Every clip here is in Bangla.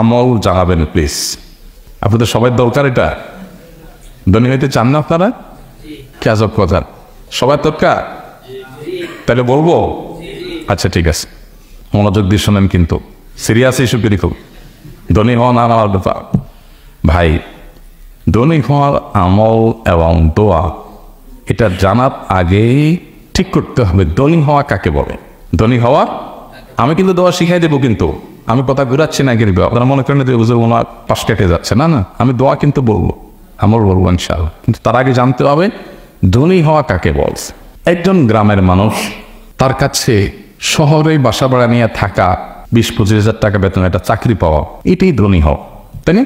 আমল জানাবেন প্লিজ। আপনাদের সবাই দরকার এটা? ধনী হইতে চান না আপনারা? কি আজব কথা, সবাই দরকার? তাহলে বলবো? আচ্ছা ঠিক আছে, মনোযোগ দিয়ে শোনেন, কিন্তু সিরিয়াস ইস্যু কিন্তু। ধনী হওয়া না হওয়ার ব্যাপার ভাই, ধনী হওয়ার আমল এবং দোয়া এটা জানার আগে ঠিক করতে হবে ধনী হওয়া কাকে বলে। ধনী হওয়া, আমি কিন্তু দোয়া শিখাই দেবো, কিন্তু আমি কথা ঘুরাচ্ছি না কিন্তু আপনারা মনে করেন যে হুজুর ওনার পাশ কেটে যাচ্ছে, না না, আমি দোয়া কিন্তু বলবো, আমল বলবো ইনশাআল্লাহ। কিন্তু তার আগে জানতে হবে ধনী হওয়া কাকে বলছে। একজন গ্রামের মানুষ, তার কাছে শহরে বাসা ভাড়া নিয়ে থাকা, 20-25 হাজার টাকা বেতন একটা চাকরি পাওয়া, এটাই ধনী হওয়া, তাই না?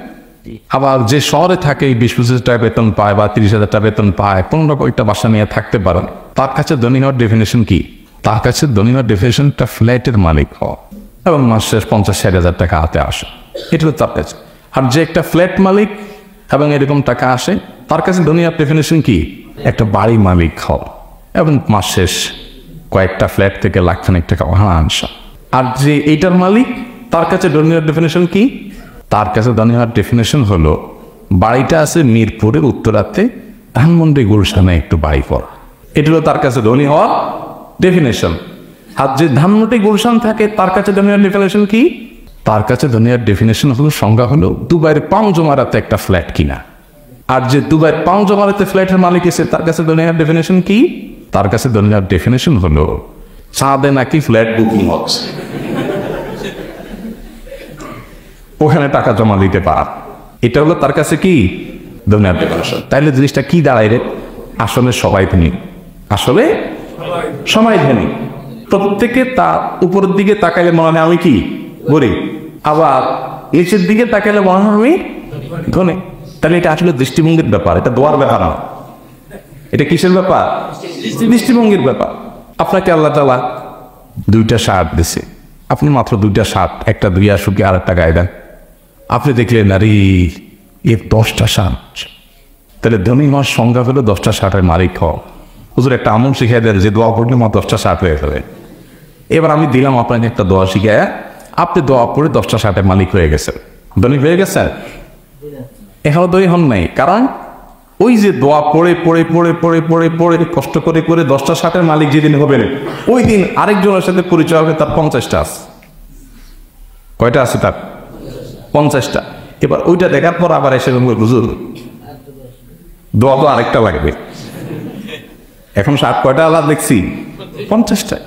আবার যে শহরে থাকে 20-25 টাকা বেতন পায় বা 30,000 টাকা বেতন পায়, কোনো একটা বাসা নিয়ে থাকতে পারেন, তার কাছে ধনী হওয়ার ডেফিনেশন কি? তার কাছে ধনী হওয়ার ডেফিনেশনটা ফ্ল্যাটের মালিক হওয়া এবং মাসে 50-60 হাজার টাকা হাতে আসে, এটা হলো তার কাছে। আর যে একটা ফ্ল্যাট মালিক এবং এরকম টাকা আসে, তার কাছে ধনী হওয়ার ডেফিনেশন কি? একটা বাড়ি মালিক হওয়া এবং মাস শেষ কয়েকটা ফ্ল্যাট থেকে লাখখানেক টাকা আনসা। আর যে এইটার মালিক, তার কাছে ধনী হওয়ার ডেফিনেশন কি? তার কাছে ধনী হওয়ার ডেফিনেশন হলো বাড়িটা আছে মিরপুরের উত্তরাতে, ধানমন্ডি গুলশানে একটু বাড়ি পড়া, এটা হলো তার কাছে ধনী হওয়ার ডেফিনেশন। আর যে ধানমন্ডি গুলশান থাকে, তার কাছে ধনী হওয়ার ডেফিনেশন কি? তার কাছে ধনী হওয়ার ডেফিনেশন হলো, সংজ্ঞা হলো দুবাইয়ের পাঁচজমারাতে একটা ফ্ল্যাট কিনা। আর যে দুবাইয়ের পাঁচজমারাতে ফ্ল্যাটের মালিক এসে, তার কাছে ধনী হওয়ার ডেফিনেশন কি? তার কাছে ধনী হওয়ার ডেফিনেশন হলো চাঁদে নাকি ফ্ল্যাট বুকিং হচ্ছে, ওখানে টাকা জমা দিতে পারা, এটা হলো তার কাছে কি? ধনী হওয়ার ডেফিনেশন। তাইলে জিনিসটা কি দাঁড়ায় রে? আসলে সবাই ধনী, আসলে সবাই ধনী। প্রত্যেকে তার উপরের দিকে তাকাইলে মনে হয় আমি কি গরিব, আবার নিচের দিকে তাকাইলে মনে হয় আমি ধনী। তাহলে এটা আসলে দৃষ্টিভঙ্গির ব্যাপার, এটা দোয়ার ব্যাপার না। এটা কিসের ব্যাপার? দৃষ্টিভঙ্গির ব্যাপার। আপনাকে আল্লাহ তাআলা 2টা শার্ট দিছে, আপনি মাত্র 2টা শার্ট, একটা ধুইয়া শুকিয়ে আরেকটা গায়ে দেন, আপনি দেখলেন আরে এর 10টা শার্ট। তাহলে ধনী হওয়ার সংজ্ঞা হলো 10টা শার্টের মালিক হওয়া। হুজুর একটা আমল শিখিয়ে দেন যে দোয়া করলে মাত্র 10টা শার্ট হয়ে যাবে। এবার আমি দিলাম আপনাকে একটা দোয়া শিখায়, আপনি দোয়া করে 10টা শার্টের মালিক হয়ে গেছেন, ধনী হয়ে গেছেন। এখনো ধনী হন নাই, কারণ ওই যে দোয়া পড়ে পড়ে পড়ে পড়ে পড়ে পড়ে কষ্ট করে করে 10টা শার্টের মালিক যেদিন হবেন, ওই দিন আরেকজনের সাথে পরিচয় হবে, তার 50টা আছে। কয়টা আছে তার? 50টা। এবার ওইটা দেখার পর আবার এসে হুজুর দোয়া তো আরেকটা লাগবে, এখন শার্ট কয়টা আলাদা দেখছি? 50টা।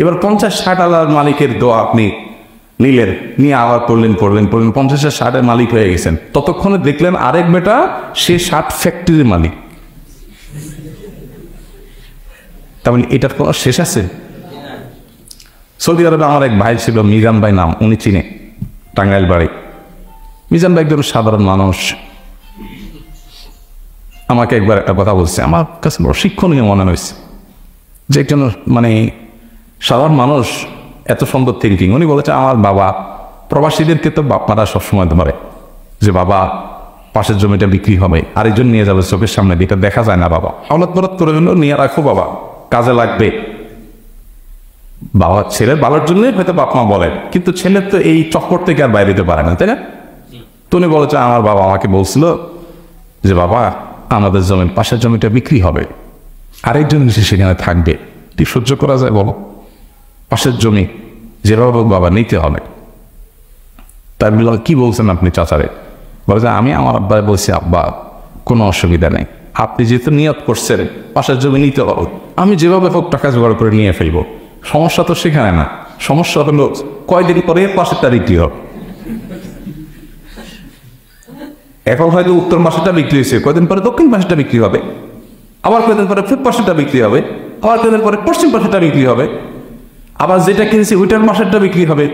এবার 50-60 আলার মালিকের দোয়া আপনি নিলেন, নিয়ে আবার পড়লেন 50টা শার্টের মালিক হয়ে গেছেন। ততক্ষণে দেখলেন আরেক বেটা সে শার্ট ফ্যাক্টরির মালিক। তার মানে এটার কোনো শেষ আছে? সৌদি আরবে আমার এক ভাই ছিল, মিজান ভাই নাম, উনি চিনে, টাঙ্গাইল বাড়ি। মিজান ভাই একজন সাধারণ মানুষ। আমাকে একবার একটা কথা বলছে, আমার কাছে বড় শিক্ষণীয় মনে হয়েছে, যে একজন মানে সাধারণ মানুষ, এত সুন্দর থিঙ্কিং। উনি বলেছে, আমার বাবা, প্রবাসীদেরকে তো বাপমারা সবসময় ধরে যে বাবা পাশের জমিটা বিক্রি হবে, আরেকজন নিয়ে যাবে চোখের সামনে, এটা দেখা যায় না, বাবা হলত বরত করে হলো নিয়ে রাখো, বাবা কাজে লাগবে। বাবা ছেলের ভালোর জন্যই হয়তো বাপ মা বলেন, কিন্তু ছেলের তো এই চক্কর থেকে আর বাইরে দিতে পারে না, তাই না? তো উনি বলেছে, আমার বাবা আমাকে বলছিল যে বাবা আমাদের জমির পাশের জমিটা বিক্রি হবে, আরেকজন এসে সেখানে থাকবে, ঠিক সহ্য করা যায় বলো? পাশের জমি যেভাবে বাবা নিতে হবে। তার বললাম, কি বলছেন আপনি চাচারে? বলছে, আমি আমার আব্বা বলছি, আব্বা কোনো অসুবিধা নেই, আপনি যেহেতু নিয়ত করছেন পাশের জমি নিতে হবে, আমি যেভাবে হোক টাকা জোগাড় করে নিয়ে ফেলবো, সমস্যা তো সেখানে না। সমস্যা হলো কয়দিন পরে পাশেরটা বিক্রি হবে। এখন হয়তো উত্তর পাশেরটা বিক্রি হয়েছে, কয়দিন পরে দক্ষিণ পাশেরটা বিক্রি হবে, আবার কয়দিন পরে পূর্ব পাশেরটা বিক্রি হবে, আবার কয়দিন পরে পশ্চিম পাশেরটা বিক্রি হবে, আবার যেটা কিনেছি ওইটার মাসেরটা বিক্রি হবে।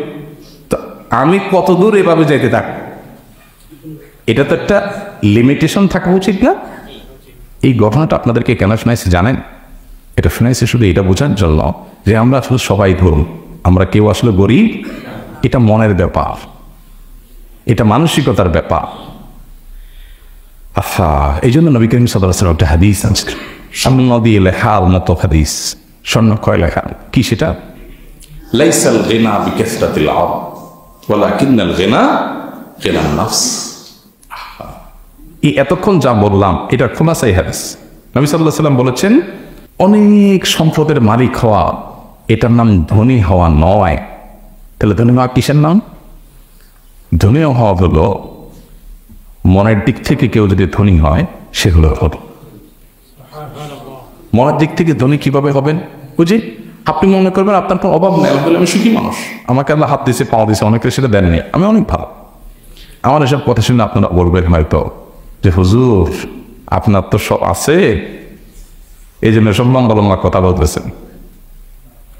তো আমি কত দূর এভাবে যেতে থাক? এটা তো একটা লিমিটেশন থাকা উচিত না? এই ঘটনাটা আপনাদেরকে কেন শোনাইছে জানেন? এটা শোনাইছে শুধু এটা বোঝার জন্য যে আমরা আসলে সবাই ধরুন, আমরা কেউ আসলে গরিব, এটা মনের ব্যাপার, এটা মানসিকতার ব্যাপার। আচ্ছা, এই জন্য নবী করিম সাল্লাল্লাহু আলাইহি ওয়াসাল্লাম একটা হাদিস আছে, স্বর্ণ দিয়ে লেখা উন্নত হাদিস, স্বর্ণ কয় লেখা, কি সেটা? লাইসাল গিনা বিকাসরাতিল আরব ওয়ালাকিন্নাল গিনা গিনান নাফস। এই এতক্ষণ যা বললাম এটা খুলাসাই হাদিস। নবী সাল্লাল্লাহু আলাইহি ওয়াসাল্লাম বলেছেন, অনেক সম্পদের মালিক হওয়া এটার নাম ধনী হওয়া নয়। তাহলে ধনী হওয়া কিসের নাম? ধনী হওয়া হলো মনের দিক থেকে কেউ যদি ধনী হয় সেগুলো হলো। মনের দিক থেকে ধনী কিভাবে হবেন? বুঝি আপনি মনে করবেন আপনার কোনো অভাব নেই, আমি সুখী মানুষ, আমাকে আল্লাহ হাত দিয়েছে পাওয়া দিয়েছে, অনেকে সেটা দেননি, আমি অনেক ভালো। আমার এসব কথা শুনে আপনারা বলবেন হয়তো যে হুজুর আপনার তো সব আছে, এই জন্য সব লম্বা লম্বা কথা বলতেছেন।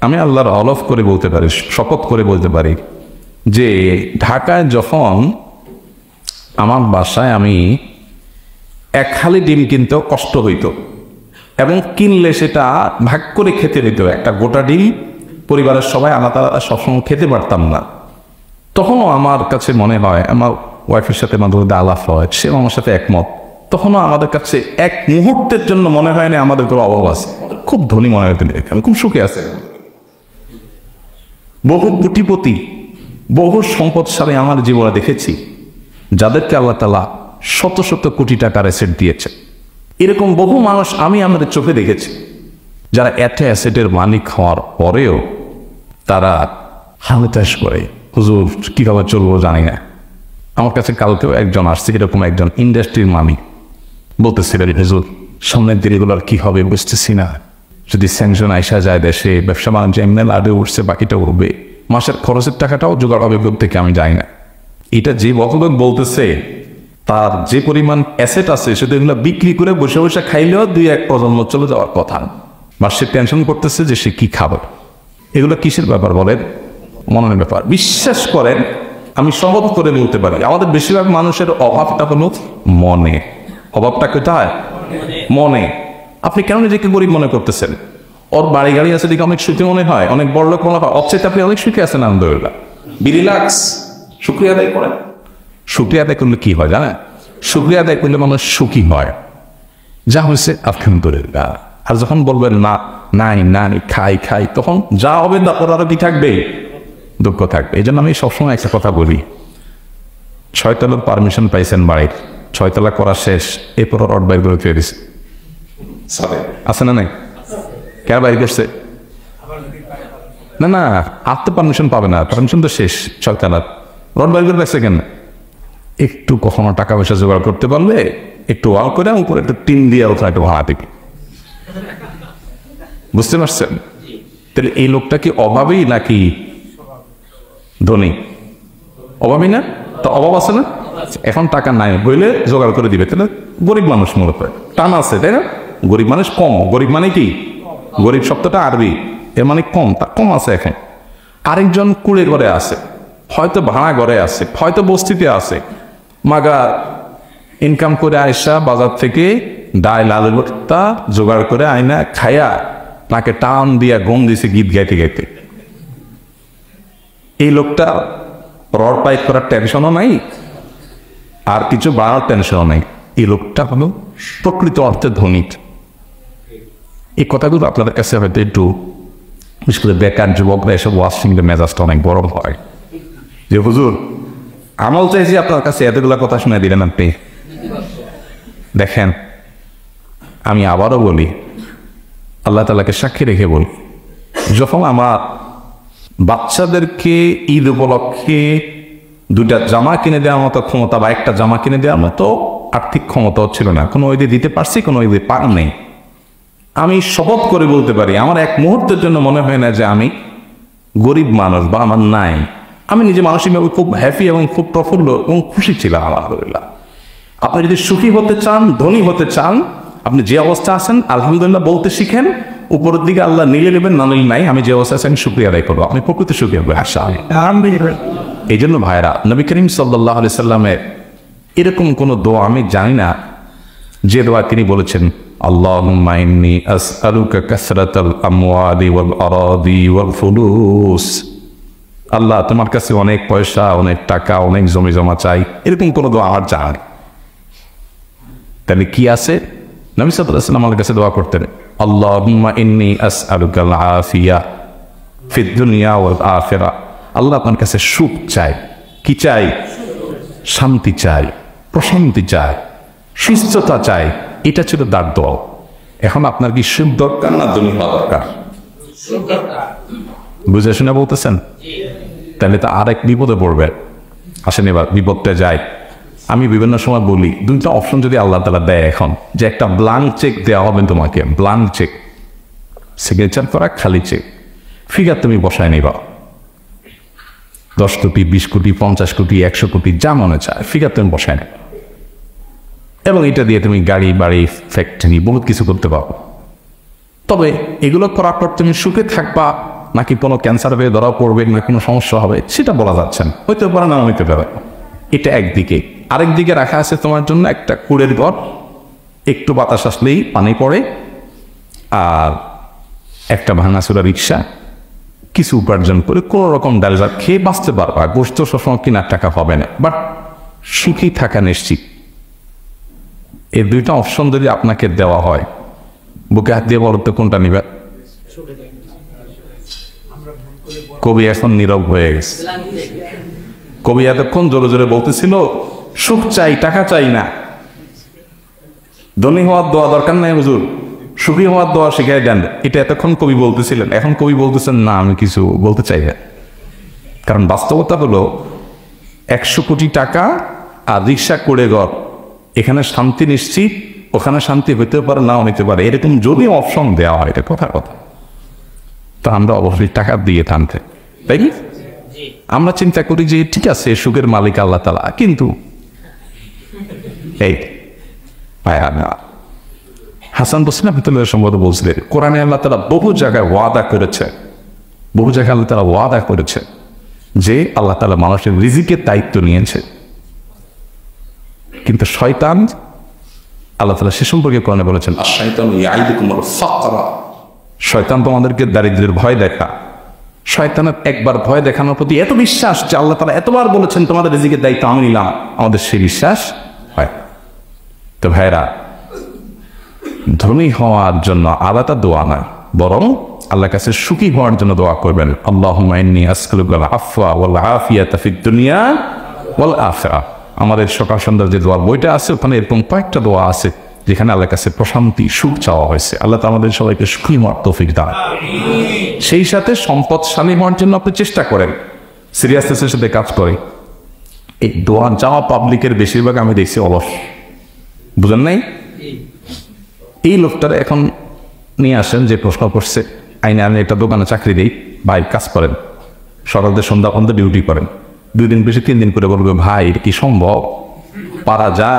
আমি আল্লাহর হলফ করে বলতে পারি, শপথ করে বলতে পারি যে ঢাকায় যখন আমার বাসায় আমি এক হালি ডিম কিনতে কষ্ট হইতো এবং কিনলে সেটা ভাগ করে খেতে হইতো। একটা গোটা ডিম পরিবারের সবাই আলাদা আলাদা সবসময় খেতে পারতাম না। তখনও আমার কাছে মনে হয়, আমার ওয়াইফের সাথে মাঝে মধ্যে আলাপ হয়, সে আমার সাথে একমত, তখনও আমাদের কাছে এক মুহূর্তের জন্য মনে হয় না আমাদের কোনো অভাব আছে। খুব ধনী মনে হইতে, আমি খুব সুখে আছে। বহু কোটিপতি, বহু সম্পদশালী আমার জীবনে দেখেছি যাদেরকে আল্লাহ তাআলা শত শত কোটি টাকার অ্যাসেট দিয়েছে। এরকম বহু মানুষ আমি আমাদের চোখে দেখেছি যারা এত অ্যাসেটের মালিক হওয়ার পরেও তারা হামেতাস করে, হুজুর কিভাবে চলবো জানি না। আমার কাছে কালকেও একজন আসছে, এরকম একজন ইন্ডাস্ট্রির মালিক, বলতেছিলেন হুজুর সামনের দিনগুলোর কি হবে বুঝতেছি না, যদি স্যাংশন আইসা যায় দেশে, ব্যবসা বাণিজ্য এমনি লাডে উঠছে, বাকিটা উঠবে, মাসের খরচের টাকাটাও জোগাড় হবে থেকে আমি যাই না। এটা যে ভদ্রলোক বলতেছে তার যে পরিমাণ অ্যাসেট আছে সেটা এগুলো বিক্রি করে বসে বসে খাইলেও 2-1 প্রজন্ম চলে যাওয়ার কথা। বা সে টেনশন করতেছে যে সে কি খাবে। এগুলো কিসের ব্যাপার বলেন? মনের ব্যাপার। বিশ্বাস করেন, আমি শপথ করে বলতে পারি আমাদের বেশিরভাগ মানুষের অভাবটা হলো মনে। অভাবটা কোথায়? মনে। আপনি কেন নিজেকে গরিব মনে করতেছেন? ওর বাড়ি গাড়ি আছে দেখে অনেক সুখী মনে হয়, অনেক বড় লোক মনে হয়, অবশ্যই আপনি অনেক সুখী আছেন, আলহামদুলিল্লাহ, রিল্যাক্স, শুকরিয়া আদায় করেন। শুকরিয়া আদায় করলে কি হয় জানেন? শুকরিয়া আদায় করলে মানুষ সুখী হয়, যা হয়েছে আলহামদুলিল্লাহ। আর যখন বলবেন না নাই নাই খাই খাই, তখন যা হবে তারপর আরো কি থাকবে? দুঃখ থাকবে। এই জন্য আমি সবসময় একটা কথা বলি, 6 তলার পারমিশন পাইছেন বাড়ির, 6 তলা করা শেষ, এরপর রড বাইর করে ফিরে দিছে, আছে না নাই? কেন বাইর করছে? না না, আপনি পারমিশন পাবে না, পারমিশন তো শেষ। 6 তলার রড বাইর করে রাখছে কেন? একটু কখনো টাকা পয়সা জোগাড় করতে পারলে একটু ওয়াল করে উপরে একটু টিন দিয়ে ওঠা একটু ভাড়া দিবি। বুঝতে পারছেন? তাহলে এই লোকটা কি অভাবী নাকি ধনী? অভাবী না? তো অভাব আছে না? এখন টাকা নাই বইলে জোগাড় করে দিবে, তাহলে গরিব মানুষ মূলত টান আছে, তাই না? গরিব মানুষ কম। গরিব মানে কি? গরিব শব্দটা আরবি, এর মানে কম, তা কম আছে এখন। আরেকজন কুড়ে ঘরে আছে, হয়তো ভাড়া ঘরে আছে, হয়তো বস্তিতে আছে, মাগা ইনকাম করে আয়সা বাজার থেকে ডাল আলু ভর্তা জোগাড় করে আয়না খায়া তাকে টান দিয়া ঘুম দিছে গীত গাইতে গাইতে। এই লোকটা রড পাইপ করার টেনশনও নাই, আর কিছু বাড়ার টেনশনও নাই। এই লোকটা হলো প্রকৃত অর্থে ধনী। এই কথাগুলো আপনাদের কাছে হয়তো একটু, বিশেষ করে বেকার যুবকরা এসব ওয়াশিং মেজাজটা অনেক বড় হয় যে হুজুর আমল চাইছি আপনার কাছে, এতগুলো কথা শুনে দিলেন আপনি। দেখেন, আমি আবারও বলি, আল্লাহ তাআলাকে সাক্ষী রেখে বলি, যখন আমার বাচ্চাদেরকে ঈদ উপলক্ষে 2টা জামা কিনে দেওয়ার মতো ক্ষমতা বা একটা জামা কিনে দেওয়ার মতো আর্থিক ক্ষমতাও ছিল না, কোনো ঈদে দিতে পারছি, কোনো ঈদে পার নেই, আমি শপথ করে বলতে পারি আমার এক মুহূর্তের জন্য মনে হয় না যে আমি গরিব মানুষ বা আমার নাই। আমি নিজে মানসিকভাবে খুব হ্যাপি এবং খুব প্রফুল্ল এবং খুশি ছিলাম, আলহামদুলিল্লাহ। আপনি যদি সুখী হতে চান, ধনী হতে চান, আপনি যে অবস্থা আছেন আলহামদুলিল্লাহ বলতে শিখেন, উপরের দিকে আল্লাহ নিয়ে নেবেন, না নিলে নাই। আমি যে অবস্থা আছেন শুকরিয়া আদায় করবো, আপনি প্রকৃত সুখী হবে। এই জন্য ভাইরা, নবী করিম সাল্লাল্লাহু আলাইহি সাল্লামের এরকম কোন দোয়া আমি জানি না যে দোয়া তিনি বলেছেন, আল্লাহুম্মা ইন্নী আসআলুকা কাসরাতাল আমওয়ালি ওয়াল আরাদি ওয়াল ফুলুস, আল্লাহ তোমার কাছে অনেক পয়সা, অনেক টাকা, অনেক জমি জমা চাই, এরকম কোন দোয়া আমার জানা নেই। তাহলে কি আছে? নবী সাল্লাল্লাহু আলাইহি ওয়াসাল্লাম আমার কাছে দোয়া করতেন, আল্লাহুম্মা ইন্নী আসআলুকাল আফিয়া ফিদ দুনিয়া ওয়াল আখিরা, আল্লাহ আপনার কাছে সুখ চাই। কি চাই? শান্তি চাই, প্রশান্তি চাই, সুস্থতা চাই, এটা ছিল তার দোয়া। এখন আপনার কি সুখ দরকার না ধনী হওয়া দরকার? বুঝে শুনে বলতেছেন? তাহলে তো আরেক বিপদে পড়বে। আসেন এবার বিপদটা যায়। আমি বিভিন্ন সময় বলি, দুইটা অপশন যদি আল্লাহ তাআলা দেয় এখন, যে একটা ব্লাঙ্ক চেক দেওয়া হবে তোমাকে, ব্লাঙ্ক চেক, সিগনেচার করা খালি চেক, ফিগার তুমি বসায় নিবা, 10 কোটি, 20 কোটি, 50 কোটি, 100 কোটি, যা মনে চায় ফিগার তুমি বসায় নেবা, এবং এটা দিয়ে তুমি গাড়ি, বাড়ি, ফ্যাক্টরি বহুত কিছু করতে পারো। তবে এগুলো করার পর তুমি সুখে থাকবা নাকি কোনো ক্যান্সার হয়ে ধরা পড়বে না কোনো সমস্যা হবে সেটা বলা যাচ্ছে না, হইতে পারে না হইতে পারে। এটা একদিকে। আরেক দিকে রাখা আছে তোমার জন্য একটা কুড়ের ঘর, একটু বাতাস আসলেই পানি পড়ে, আর একটা ভাঙাচোরা রিক্সা, কিছু উপার্জন করে কোনো রকম ডাল ভাত খেয়ে বাঁচতে পারবা, গোস্ত সবসময় কেনার টাকা হবে না, বাট সুখী থাকা নিশ্চিত। এই দুইটা অপশন যদি আপনাকে দেওয়া হয়, বুকে হাত দিয়ে বলতে কোনটা নিবে? কবি এখন নীরব হয়ে গেছে। কবি এতক্ষণ জোরে জোরে বলতেছিল সুখ চাই, টাকা চাই না, ধনী হওয়ার দোয়া দরকার নাই হুজুর, সুখী হওয়ার দোয়া শিখাই দেন, এটা এতক্ষণ কবি বলতেছিলেন। এখন কবি বলতেছেন না, আমি কিছু বলতে চাই না। কারণ বাস্তবতা হলো 100 কোটি টাকা আর রিক্সা করে ঘর, এখানে শান্তি নিশ্চিত, ওখানে শান্তি হইতে পারে নাও হইতে পারে, এরকম যদি অপশন দেওয়া হয়, এটা কথা তো আমরা অবশ্যই টাকা দিয়ে টানতে, তাই কি? আমরা চিন্তা করি যে ঠিক আছে সুখের মালিক আল্লাহ তাআলা, কিন্তু এই হাসান বসরি রাহমাতুল্লাহ সম্ভবত বলছিলেন, কোরআনে আল্লাহ তাআলা বহু জায়গায় ওয়াদা করেছে, বহু জায়গায় আল্লাহ তাআলা ওয়াদা করেছে যে আল্লাহ তাআলা মানুষের রিজিকের দায়িত্ব নিয়েছে। কিন্তু শয়তান, আল্লাহ তাআলা সে সম্পর্কে কোরআনে বলেছেন, আশ-শাইতানু ইয়াইদুকুমুল ফাকরা, শয়তান তোমাদেরকে দারিদ্র্যের ভয় দেখা। শয়তানের একবার ভয় দেখানোর প্রতি এত বিশ্বাস যে আল্লাহ তাআলা এতবার বলেছেন তোমাদের রিজিকের দায়িত্ব আমি নিলাম, আমাদের সেই বিশ্বাস হয়। তো ভাইরা, ধনী হওয়ার জন্য আলাদা দোয়া না, বরং আল্লাহর কাছে সুখী হওয়ার জন্য দোয়া করবেন। আল্লাহুম্মা ইন্নী আসআলুকাল আফওয়া ওয়াল আফিয়াতা ফিদ দুনিয়া ওয়াল আখিরাহ। আমাদের সকাল সন্ধ্যার যে দোয়ার বইটা আছে, ওখানে এরকম কয়েকটা দোয়া আছে যেখানে আল্লাহর কাছে প্রশান্তি, সুখ চাওয়া হয়েছে। আল্লাহ তাআলা আমাদের সবাইকে সুখী হওয়ার তৌফিক দান। সেই সাথে সম্পদশালী হওয়ার জন্য আপনি চেষ্টা করেন, সিরিয়াসনেসের সাথে কাজ করে। এই দোয়া চাওয়া পাবলিকের বেশিরভাগ আমি দেখছি অলস, বুঝেন নাই? এই লোকটার এখন নিয়ে আসেন যে প্রশ্ন করছে, আইনে আমি একটা দোকানে চাকরি দিই, ভাই কাজ করেন, সকাল থেকে সন্ধ্যা পর্যন্ত ডিউটি করেন, 2 দিন বেশি 3 দিন করে বলবে ভাই এটা কি সম্ভব, পারা যা,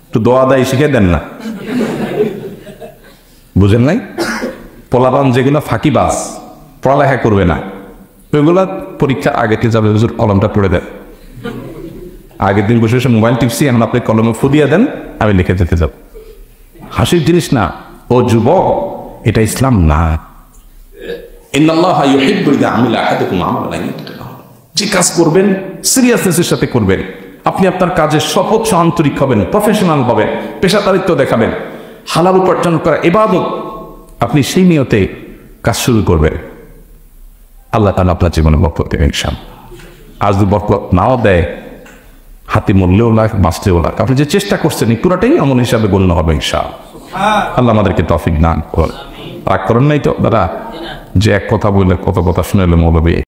একটু দোয়া দায়ী শিখে দেন না। বুঝেন নাই? পোলাপান যেগুলো ফাঁকিবাজ, পড়ালেখা করবে না, ওইগুলা পরীক্ষা আগে থেকে যাবে, হুজুর কলমটা পড়ে দেন, আগের দিন বসে বসে মোবাইল টিপসি, এখন আপনি কলমে ফুদিয়ে দেন, আমি লিখে যেতে যাব। হাসির জিনিস না ও যুবক, এটা ইসলাম না। ইন্নাল্লাহা ইউহিব্বু ইযা আমিলা আহাদুকুম আমালান যে কাজ করবেন সিরিয়াসনেসের সাথে করবেন, আপনি আপনার কাজে সর্বোচ্চ আন্তরিক হবেন, প্রফেশনাল হবেন, পেশাদারিত্ব দেখাবেন, হালাল উপার্জন করা ইবাদত, আপনি সেই নিয়তে কাজ শুরু করবেন, আল্লাহ তাআলা আপনার জীবনে বরকত দেবেন ইনশাআল্লাহ। আজ যদি বরকত নাও দেয়, হাতে মরলেও লাখ, বাঁচলেও লাখ, আপনি যে চেষ্টা করছেন এই পুরাটাই আমল হিসাবে গণ্য হবে ইনশাআল্লাহ। আল্লাহ আমাদেরকে তৌফিক দান করুন। রাগ করেন নাই তো দাদা, যে এক কথা বললে কত কথা শুনেলে মৌলবী।